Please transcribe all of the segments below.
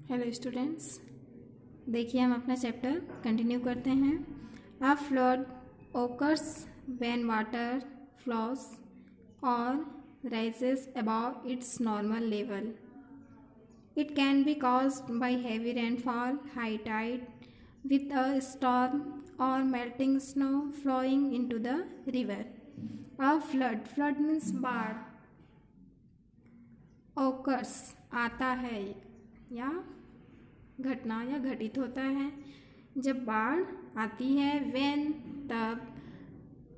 Hello students, देखिए हम अपना चैप्टर कंटिन्यू करते हैं। A flood occurs when water flows or rises above its normal level. It can be caused by heavy rainfall, high tide with a storm or melting snow flowing into the river. A flood means बाढ़। occurs आता है या घटना या घटित होता है जब बाढ़ आती है। when तब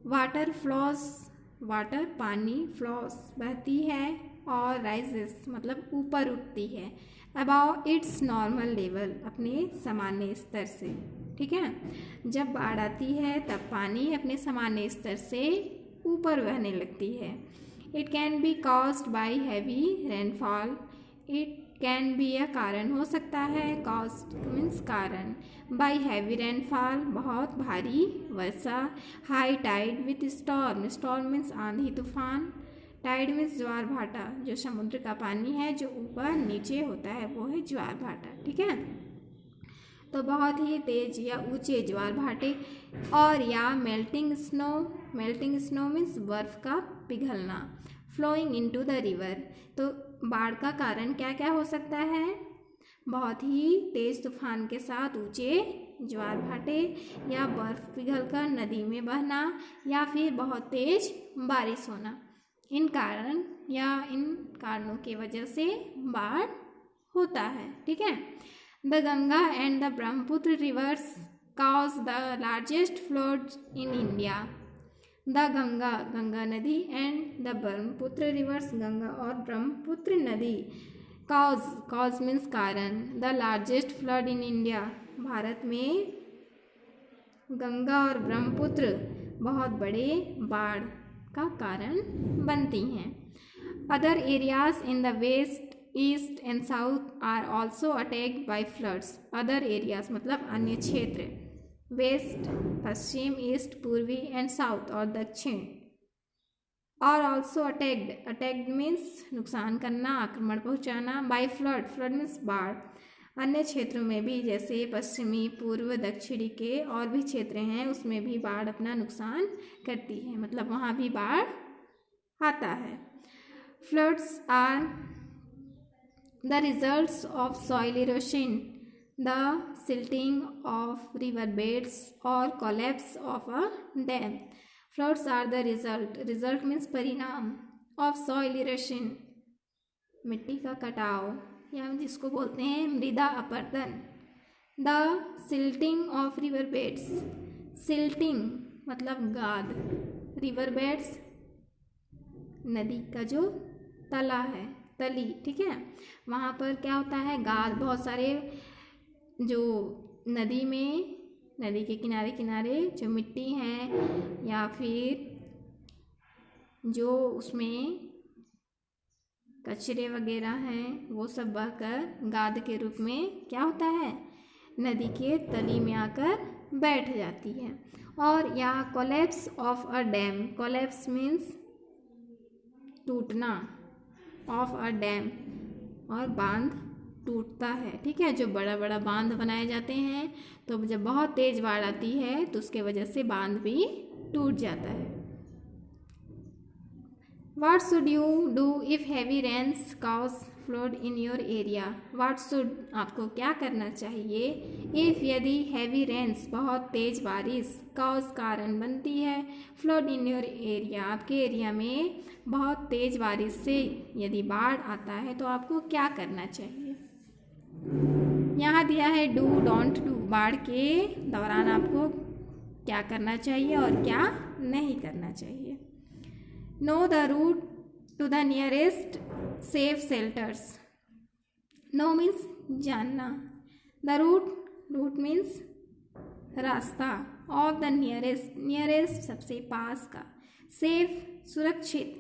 वाटर फ्लोस वाटर पानी फ्लोस बहती है और राइजेस मतलब ऊपर उठती है अबाउ इट्स नॉर्मल लेवल अपने सामान्य स्तर से। ठीक है, जब बाढ़ आती है तब पानी अपने सामान्य स्तर से ऊपर बहने लगती है। It can be caused by heavy rainfall. It can be या कारण हो सकता है, कॉज्ड मीन्स कारण, बाय हैवी रेनफॉल बहुत भारी वर्षा, high tide with storm, storm means आंधी तूफान, टाइड मीन्स ज्वार भाटा, जो समुद्र का पानी है जो ऊपर नीचे होता है वो है ज्वार भाटा। ठीक है, तो बहुत ही तेज या ऊंचे ज्वार भाटे और या मेल्टिंग स्नो मीन्स बर्फ का पिघलना, फ्लोइंग इनटू द रिवर। तो बाढ़ का कारण क्या क्या हो सकता है? बहुत ही तेज तूफान के साथ ऊंचे ज्वार भाटे या बर्फ पिघलकर नदी में बहना या फिर बहुत तेज बारिश होना। इन कारणों की वजह से बाढ़ होता है। ठीक है, the Ganga and the Brahmaputra rivers cause the largest floods in India. The Ganga नदी and the Brahmaputra rivers, Ganga और ब्रह्मपुत्र नदी, कॉज मीन्स कारण, the largest flood in India, भारत में गंगा और ब्रह्मपुत्र बहुत बड़े बाढ़ का कारण बनती हैं। Other areas in the west, east and south are also attacked by floods. Other areas मतलब अन्य क्षेत्र, वेस्ट पश्चिम, ईस्ट पूर्वी एंड साउथ और दक्षिण, और ऑल्सो अटैक्ड मीन्स नुकसान करना, आक्रमण पहुंचाना, बाय फ्लड मीन्स बाढ़। अन्य क्षेत्रों में भी जैसे पश्चिमी, पूर्व, दक्षिणी के और भी क्षेत्र हैं उसमें भी बाढ़ अपना नुकसान करती है, मतलब वहाँ भी बाढ़ आता है। Floods are the results of soil erosion, the silting of river beds or collapse of a dam. Floods are the result means परिणाम, ऑफ सॉइल इरोशन मिट्टी का कटाव या जिसको बोलते हैं मृदा अपरदन। The silting of river beds, silting मतलब गाद, रिवर बेड्स नदी का जो तला है, तली। ठीक है, वहाँ पर क्या होता है, गाद, बहुत सारे जो नदी के किनारे किनारे जो मिट्टी है या फिर जो उसमें कचरे वगैरह हैं वो सब बहकर गाद के रूप में क्या होता है, नदी के तली में आकर बैठ जाती है। और या collapse of a dam, collapse means टूटना, ऑफ अ डैम और बांध टूटता है। ठीक है, जो बड़ा बड़ा बांध बनाए जाते हैं तो जब बहुत तेज बाढ़ आती है तो उसके वजह से बांध भी टूट जाता है। What should you do if heavy rains cause flood in your area? What should, आपको क्या करना चाहिए? If यदि heavy rains बहुत तेज बारिश cause कारण बनती है, flood in your area आपके एरिया में बहुत तेज बारिश से यदि बाढ़ आता है तो आपको क्या करना चाहिए? यहाँ दिया है डू डोंट डू, बाढ़ के दौरान आपको क्या करना चाहिए और क्या नहीं करना चाहिए। Know the route to the nearest safe shelters. Know means जानना, the route means रास्ता, of the nearest सबसे पास का, safe सुरक्षित,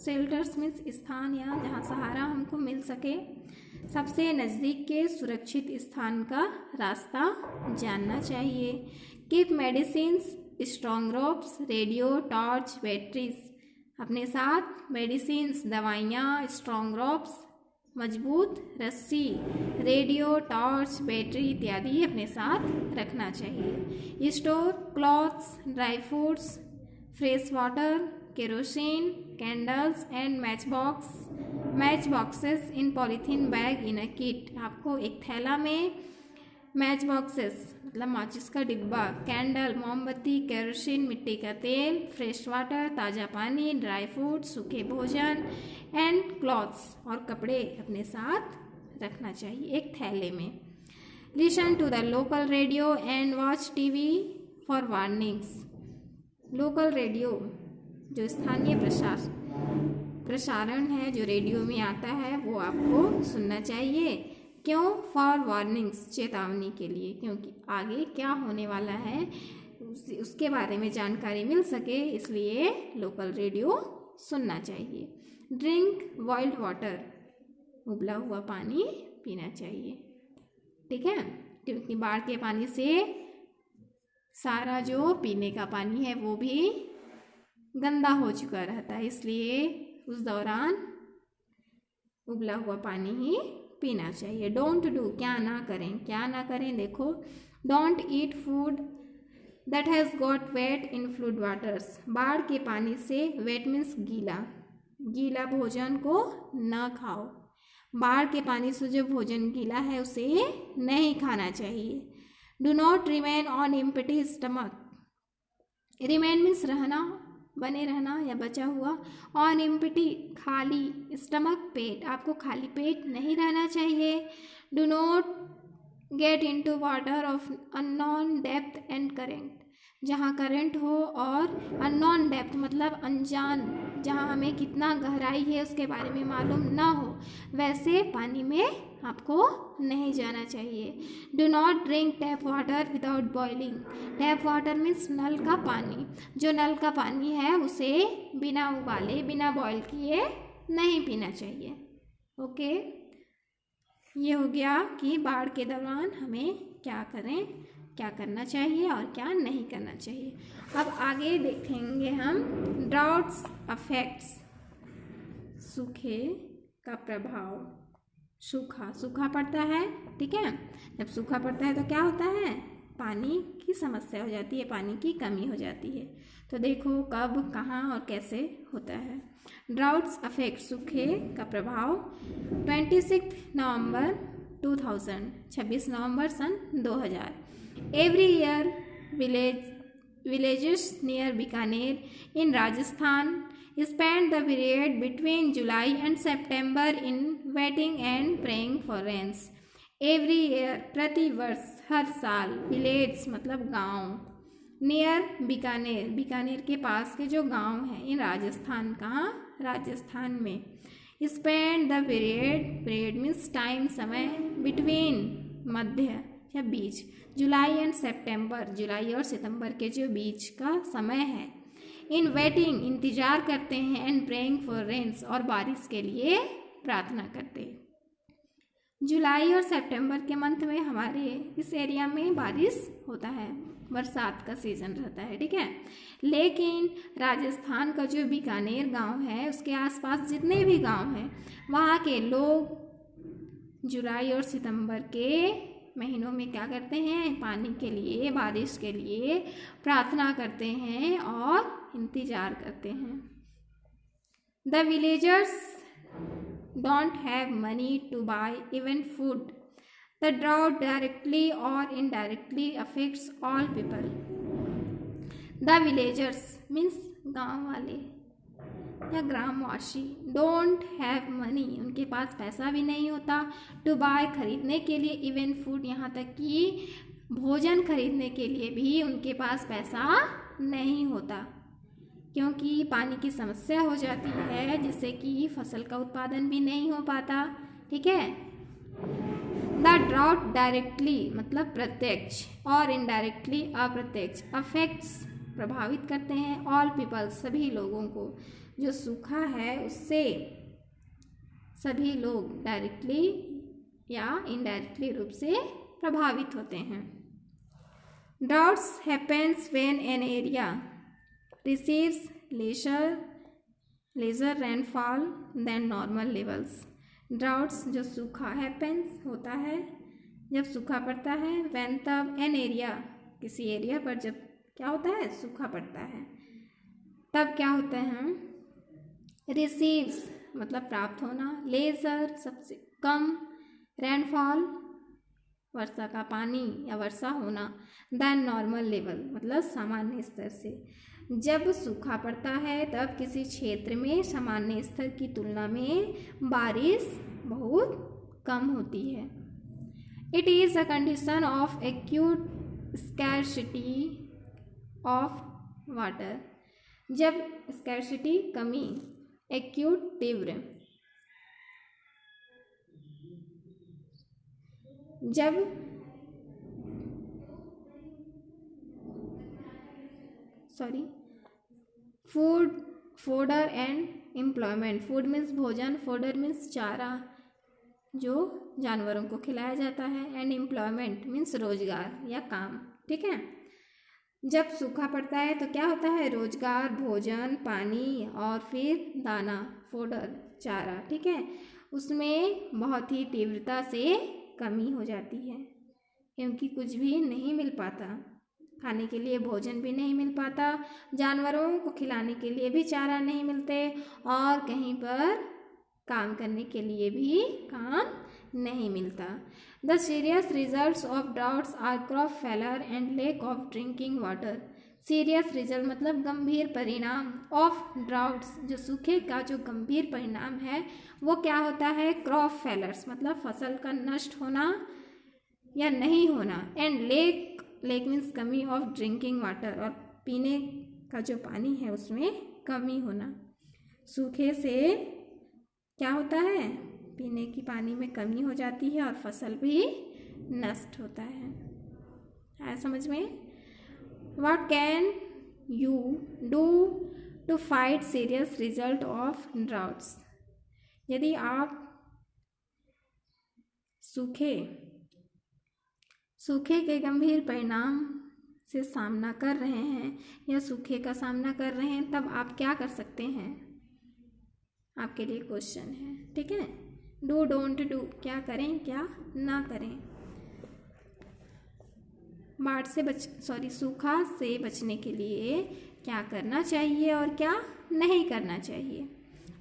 shelters means स्थान या जहाँ सहारा हमको मिल सके, सबसे नज़दीक के सुरक्षित स्थान का रास्ता जानना चाहिए। Keep medicines, strong ropes, radio, torch, batteries, अपने साथ मेडिसिन्स दवाइयाँ, स्ट्रॉन्ग रॉप्स मजबूत रस्सी, रेडियो, टॉर्च, बैटरी इत्यादि अपने साथ रखना चाहिए। Store clothes, dry fruits, fresh water, kerosene, candles and match boxes in polythene bag in a kit. आपको एक थैला में मैच बॉक्सेस मतलब माचिस का डिब्बा, कैंडल, मोमबत्ती, केरोसिन, मिट्टी का तेल, फ्रेश वाटर, ताज़ा पानी, ड्राई फ्रूट, सूखे भोजन एंड क्लॉथ्स और कपड़े अपने साथ रखना चाहिए एक थैले में। Listen to the local radio and watch TV for warnings. Local radio जो स्थानीय प्रसारण है जो रेडियो में आता है वो आपको सुनना चाहिए। क्यों? फॉर वार्निंग्स, चेतावनी के लिए, क्योंकि आगे क्या होने वाला है उसके बारे में जानकारी मिल सके, इसलिए लोकल रेडियो सुनना चाहिए। ड्रिंक बॉइल्ड वाटर, उबला हुआ पानी पीना चाहिए, ठीक है, क्योंकि बाढ़ के पानी से सारा जो पीने का पानी है वो भी गंदा हो चुका रहता है, इसलिए उस दौरान उबला हुआ पानी ही पीना चाहिए। डोंट डू, क्या ना करें, क्या ना करें, देखो, don't eat food that has got wet in flood waters. बाढ़ के पानी से, वेट मीन्स गीला, गीला भोजन को न खाओ। बाढ़ के पानी से जो भोजन गीला है उसे नहीं खाना चाहिए। Do not remain on empty stomach. Remain means रहना, बने रहना या बचा हुआ, ऑन एम्प्टी खाली, स्टमक पेट, आपको खाली पेट नहीं रहना चाहिए। Do not get into water of unknown depth and current, जहाँ करंट हो और अननोन डेप्थ मतलब अनजान, जहाँ हमें कितना गहराई है उसके बारे में मालूम ना हो, वैसे पानी में आपको नहीं जाना चाहिए। Do not drink tap water without boiling. Tap water means नल का पानी, जो नल का पानी है उसे बिना उबाले, बिना बॉईल किए नहीं पीना चाहिए। ओके, ये हो गया कि बाढ़ के दौरान हमें क्या करें, क्या करना चाहिए और क्या नहीं करना चाहिए। अब आगे देखेंगे हम ड्राउट्स अफेक्ट्स, सूखे का प्रभाव। सूखा पड़ता है, ठीक है, जब सूखा पड़ता है तो क्या होता है, पानी की समस्या हो जाती है, पानी की कमी हो जाती है। तो देखो कब, कहाँ और कैसे होता है। ड्राउट्स अफेक्ट, सूखे का प्रभाव 26 नवंबर 2000, 26 नवंबर सन 2000। Every year villages near Bikaner in Rajasthan spend the period between July and September in waiting and praying for rains. Every year, प्रति वर्ष, हर साल, विलेज मतलब गांव, नियर बीकानेर, बीकानेर के पास के जो गांव हैं, इन राजस्थान, कहाँ, राजस्थान में, spend the period means time, समय, बिटवीन मध्य या बीच, जुलाई एंड सितंबर, जुलाई और सितंबर के जो बीच का समय है, इन वेटिंग इंतजार करते हैं, एंड प्रेइंग फॉर रेन्स और बारिश के लिए प्रार्थना करते हैं। जुलाई और सितंबर के मंथ में हमारे इस एरिया में बारिश होता है, बरसात का सीजन रहता है, ठीक है, लेकिन राजस्थान का जो बीकानेर गांव है उसके आसपास जितने भी गांव हैं वहाँ के लोग जुलाई और सितंबर के महीनों में क्या करते हैं, पानी के लिए, बारिश के लिए प्रार्थना करते हैं और इंतजार करते हैं। The villagers don't have money to buy even food. The drought directly or indirectly affects all people. The villagers means गांव वाले या ग्रामवासी, डोंट हैव मनी, उनके पास पैसा भी नहीं होता, टू बाय, खरीदने के लिए, इवन फूड, यहाँ तक कि भोजन खरीदने के लिए भी उनके पास पैसा नहीं होता, क्योंकि पानी की समस्या हो जाती है जिससे कि फसल का उत्पादन भी नहीं हो पाता, ठीक है। द ड्राउट डायरेक्टली मतलब प्रत्यक्ष और इनडायरेक्टली अप्रत्यक्ष, अफेक्ट्स प्रभावित करते हैं, ऑल पीपल सभी लोगों को, जो सूखा है उससे सभी लोग डायरेक्टली या इनडायरेक्टली रूप से प्रभावित होते हैं। Droughts happens when an area receives lesser rainfall than normal levels. Droughts जो सूखा हैपेंस होता है, जब सूखा पड़ता है। व्हेन तब एन एरिया किसी एरिया पर जब क्या होता है सूखा पड़ता है तब क्या होते हैं रिसीव्स मतलब प्राप्त होना, लेजर सबसे कम, रेनफॉल वर्षा का पानी या वर्षा होना, देन नॉर्मल लेवल मतलब सामान्य स्तर से। जब सूखा पड़ता है तब किसी क्षेत्र में सामान्य स्तर की तुलना में बारिश बहुत कम होती है। It is a condition of acute scarcity of water, जब स्कैर्सिटी कमी, एक्यूट तीव्र, जब food fodder and employment, food means भोजन, फोडर मीन्स चारा जो जानवरों को खिलाया जाता है, एंड एम्प्लॉयमेंट मीन्स रोजगार या काम। ठीक है, जब सूखा पड़ता है तो क्या होता है रोजगार, भोजन, पानी और फिर दाना, फोडर चारा। ठीक है, उसमें बहुत ही तीव्रता से कमी हो जाती है क्योंकि कुछ भी नहीं मिल पाता, खाने के लिए भोजन भी नहीं मिल पाता, जानवरों को खिलाने के लिए भी चारा नहीं मिलते और कहीं पर काम करने के लिए भी काम नहीं मिलता। The serious results of droughts are crop failure and lack of drinking water. Serious result मतलब गंभीर परिणाम ऑफ ड्राउट्स, जो सूखे का जो गंभीर परिणाम है वो क्या होता है क्रॉप फेलर्स मतलब फसल का नष्ट होना या नहीं होना, एंड लेक मीन्स कमी ऑफ ड्रिंकिंग वाटर और पीने का जो पानी है उसमें कमी होना। सूखे से क्या होता है पीने की पानी में कमी हो जाती है और फसल भी नष्ट होता है। आया समझ में? What can you do to fight serious result of droughts. यदि आप सूखे के गंभीर परिणाम से सामना कर रहे हैं या सूखे का सामना कर रहे हैं तब आप क्या कर सकते हैं, आपके लिए क्वेश्चन है। ठीक है, डू डोंट डू, क्या करें क्या ना करें। सूखा से बचने के लिए क्या करना चाहिए और क्या नहीं करना चाहिए।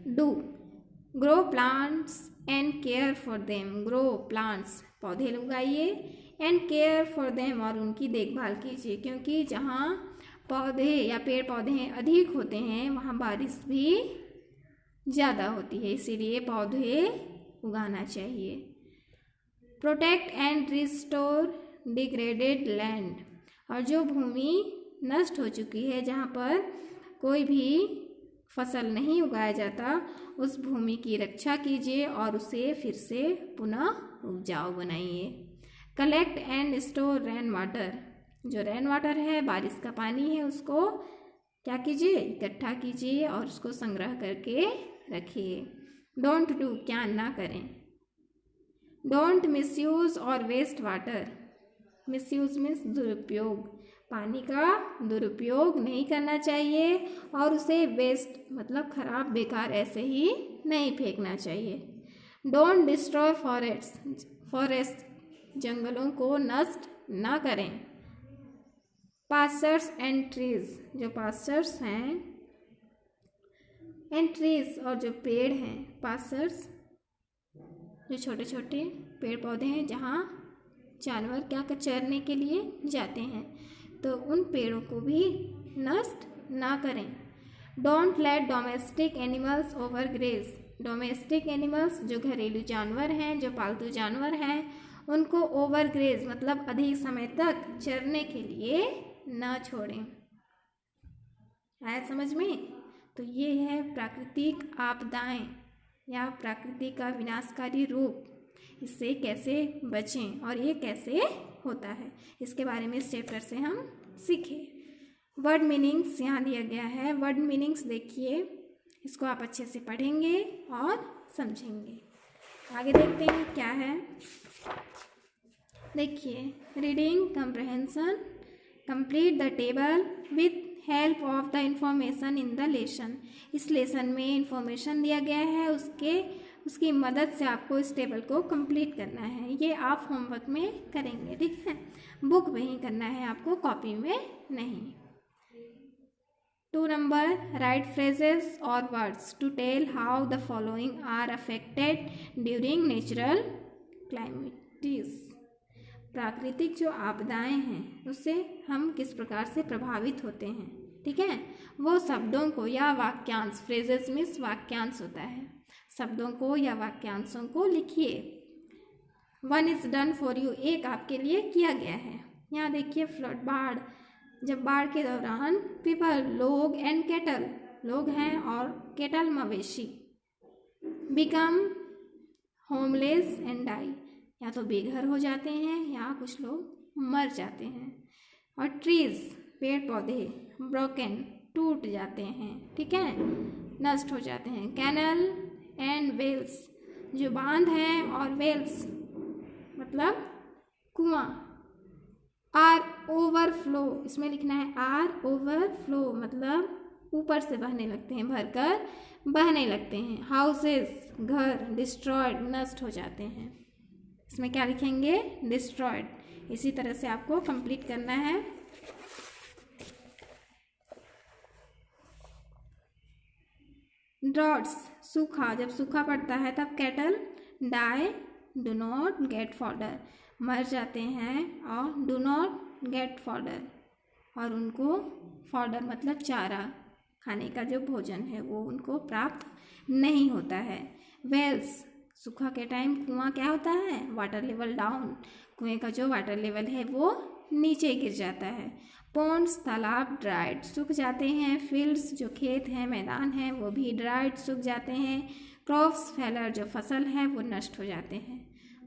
Do grow plants and care for them, grow plants पौधे उगाइए, एंड केयर फॉर देम और उनकी देखभाल कीजिए, क्योंकि जहाँ पौधे या पेड़ पौधे अधिक होते हैं वहाँ बारिश भी ज़्यादा होती है, इसीलिए पौधे उगाना चाहिए। Protect and restore degraded land, और जो भूमि नष्ट हो चुकी है जहाँ पर कोई भी फसल नहीं उगाया जाता उस भूमि की रक्षा कीजिए और उसे फिर से पुनः उपजाऊ बनाइए। Collect and store rain water, जो रेन वाटर है बारिश का पानी है उसको क्या कीजिए इकट्ठा कीजिए और उसको संग्रह करके रखिए। डोंट डू, क्या ना करें। डोंट मिसयूज और वेस्ट वाटर, मिसयूज मीन्स दुरुपयोग, पानी का दुरुपयोग नहीं करना चाहिए और उसे वेस्ट मतलब खराब बेकार ऐसे ही नहीं फेंकना चाहिए। डोंट डिस्ट्रॉय फॉरेस्ट, जंगलों को नष्ट ना करें। पास्चर्स एंड ट्रीज, जो पास्चर्स हैं एंड ट्रीज और जो पेड़ हैं, पास्चर्स जो छोटे छोटे पेड़ पौधे हैं जहाँ जानवर क्या चरने के लिए जाते हैं तो उन पेड़ों को भी नष्ट ना करें। Don't let domestic animals over graze, domestic animals जो घरेलू जानवर हैं जो पालतू जानवर हैं उनको ओवर ग्रेज मतलब अधिक समय तक चरने के लिए ना छोड़ें। आया समझ में? तो ये है प्राकृतिक आपदाएं या प्रकृति का विनाशकारी रूप, इससे कैसे बचें और ये कैसे होता है इसके बारे में इस चैप्टर से हम सीखे। वर्ड मीनिंग्स यहाँ दिया गया है, वर्ड मीनिंग्स देखिए, इसको आप अच्छे से पढ़ेंगे और समझेंगे। आगे देखते हैं क्या है। देखिए, reading comprehension, complete the table with help of the information in the lesson. इस लेसन में इंफॉर्मेशन दिया गया है उसके उसकी मदद से आपको इस टेबल को कंप्लीट करना है। ये आप होमवर्क में करेंगे, ठीक है, बुक में ही करना है आपको, कॉपी में नहीं। 2 number, write phrases or words to tell how the following are affected during natural calamities. प्राकृतिक जो आपदाएं हैं उससे हम किस प्रकार से प्रभावित होते हैं, ठीक है, वो शब्दों को या वाक्यांश, फ्रेजेस मीन्स वाक्यांश होता है, शब्दों को या वाक्यांशों को लिखिए। 1 इज डन फॉर यू, एक आपके लिए किया गया है। यहाँ देखिए फ्लड, बाढ़, जब बाढ़ के दौरान पीपल, लोग, एंड केटल, लोग हैं, और केटल मवेशी, बिकम होमलेस एंड डाई, या तो बेघर हो जाते हैं या कुछ लोग मर जाते हैं। और ट्रीज, पेड़ पौधे, ब्रोकन, टूट जाते हैं, ठीक है, नष्ट हो जाते हैं। कैनल एंड वेल्स, जो बांध हैं, और वेल्स मतलब कुआं। आर ओवरफ्लो, इसमें लिखना है आर ओवरफ्लो, मतलब ऊपर से बहने लगते हैं, भरकर बहने लगते हैं। हाउसेस, घर, डिस्ट्रॉयड, नष्ट हो जाते हैं, इसमें क्या लिखेंगे, डिस्ट्रॉयड। इसी तरह से आपको कंप्लीट करना है। ड्रॉट्स, सूखा, जब सूखा पड़ता है तब cattle die, do not get fodder, मर जाते हैं, और डू नॉट गेट फॉडर, और उनको फॉडर मतलब चारा, खाने का जो भोजन है वो उनको प्राप्त नहीं होता है। वेल्स, सूखा के टाइम कुआं क्या होता है, वाटर लेवल डाउन, कुएं का जो वाटर लेवल है वो नीचे गिर जाता है। पॉन्ड्स, तालाब, ड्राइड, सूख जाते हैं। फील्ड्स, जो खेत हैं, मैदान हैं, वो भी ड्राइड, सूख जाते हैं। क्रॉप्स, फैलर, जो फसल है वो नष्ट हो जाते हैं।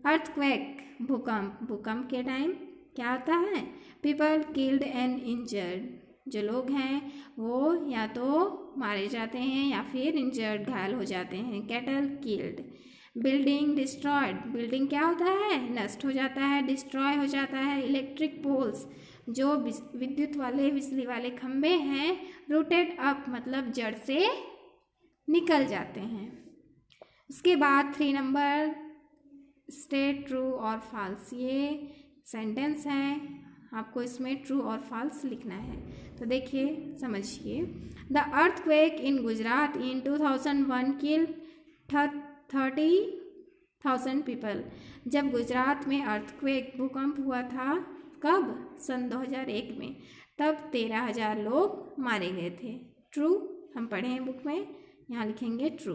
अर्थक्वेक, भूकंप, भूकंप के टाइम क्या होता है, पीपल किल्ड एंड इंजर्ड, जो लोग हैं वो या तो मारे जाते हैं या फिर इंजर्ड, घायल हो जाते हैं। Cattle killed. Building destroyed, building क्या होता है, नष्ट हो जाता है, डिस्ट्रॉय हो जाता है। इलेक्ट्रिक पोल्स, जो विद्युत वाले, बिजली वाले खंभे हैं, रूटेड अप मतलब जड़ से निकल जाते हैं। उसके बाद 3 नंबर, स्टेट ट्रू और फॉल्स, ये सेंटेंस है, आपको इसमें ट्रू और फॉल्स लिखना है। तो देखिए समझिए। The earthquake in Gujarat in 2001 killed 30,000 people, जब गुजरात में अर्थक्वेक, भूकंप हुआ था, कब, सन 2001 में, तब 13,000 लोग मारे गए थे। ट्रू हम पढ़े हैं बुक में, यहाँ लिखेंगे true.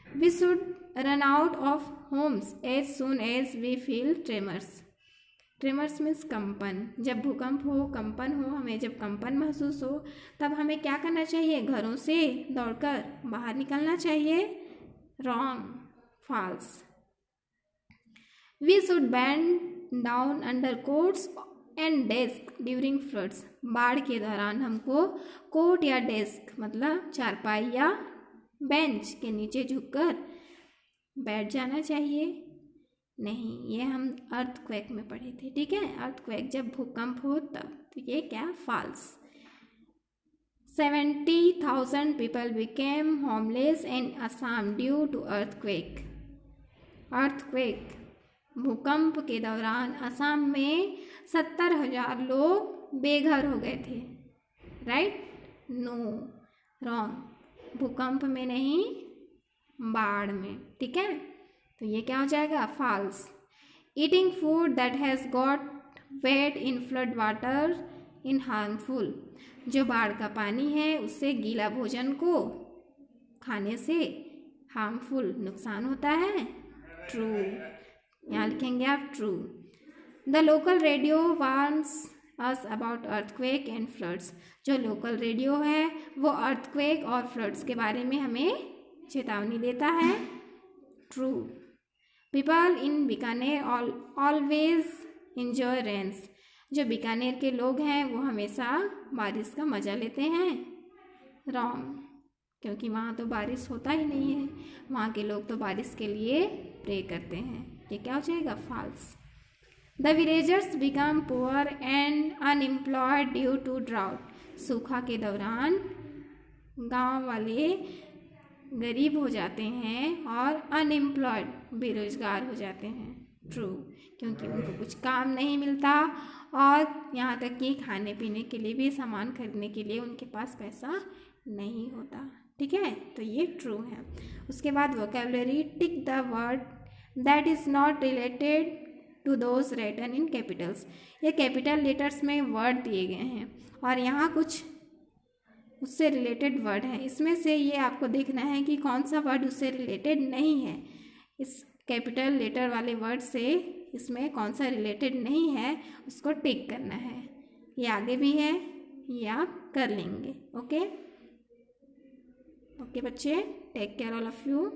We should run out of homes as soon as we feel tremors, tremors means कंपन, जब भूकंप हो, कंपन हो, हमें जब कंपन महसूस हो तब हमें क्या करना चाहिए, घरों से दौड़कर बाहर निकलना चाहिए। Wrong, false. We should bend down under cots and desk during floods, बाढ़ के दौरान हमको कोट या डेस्क मतलब चारपाई या बेंच के नीचे झुककर बैठ जाना चाहिए। नहीं, ये हम अर्थक्वेक में पढ़े थे, ठीक है, अर्थक्वेक जब भूकंप हो तब, तो ये क्या, false. 70,000 people became homeless in Assam due to earthquake. Earthquake, भूकंप के दौरान असम में 70,000 लोग बेघर हो गए थे। राइट, नो, रॉन्ग, भूकंप में नहीं, बाढ़ में, ठीक है, तो ये क्या हो जाएगा, false. Eating food that has got wet in flood water in harmful, जो बाढ़ का पानी है उससे गीला भोजन को खाने से हार्मफुल, नुकसान होता है। ट्रू, यहाँ लिखेंगे आप true. The local radio warns us about earthquake and floods, जो लोकल रेडियो है वो अर्थक्वेक और फ्लड्स के बारे में हमें चेतावनी देता है। True. People in Bikaner always enjoy rains, जो बीकानेर के लोग हैं वो हमेशा बारिश का मज़ा लेते हैं। रॉन्ग, क्योंकि वहाँ तो बारिश होता ही नहीं है, वहाँ के लोग तो बारिश के लिए प्रे करते हैं। ये क्या हो जाएगा, false. The villagers become poor and unemployed due to drought, सूखा के दौरान गांव वाले गरीब हो जाते हैं और अनएम्प्लॉयड बेरोजगार हो जाते हैं। ट्रू, क्योंकि उनको कुछ काम नहीं मिलता और यहाँ तक कि खाने पीने के लिए भी, सामान खरीदने के लिए उनके पास पैसा नहीं होता। ठीक है, तो ये ट्रू है। उसके बाद vocabulary, tick the word that is not related to those written in capitals. ये कैपिटल लेटर्स में वर्ड दिए गए हैं और यहाँ कुछ उससे रिलेटेड वर्ड है। इसमें से ये आपको देखना है कि कौन सा वर्ड उससे रिलेटेड नहीं है। इस कैपिटल लेटर वाले वर्ड से इसमें कौन सा रिलेटेड नहीं है उसको टिक करना है। ये आगे भी है, ये आप कर लेंगे। ओके ओके बच्चे, take care all of you.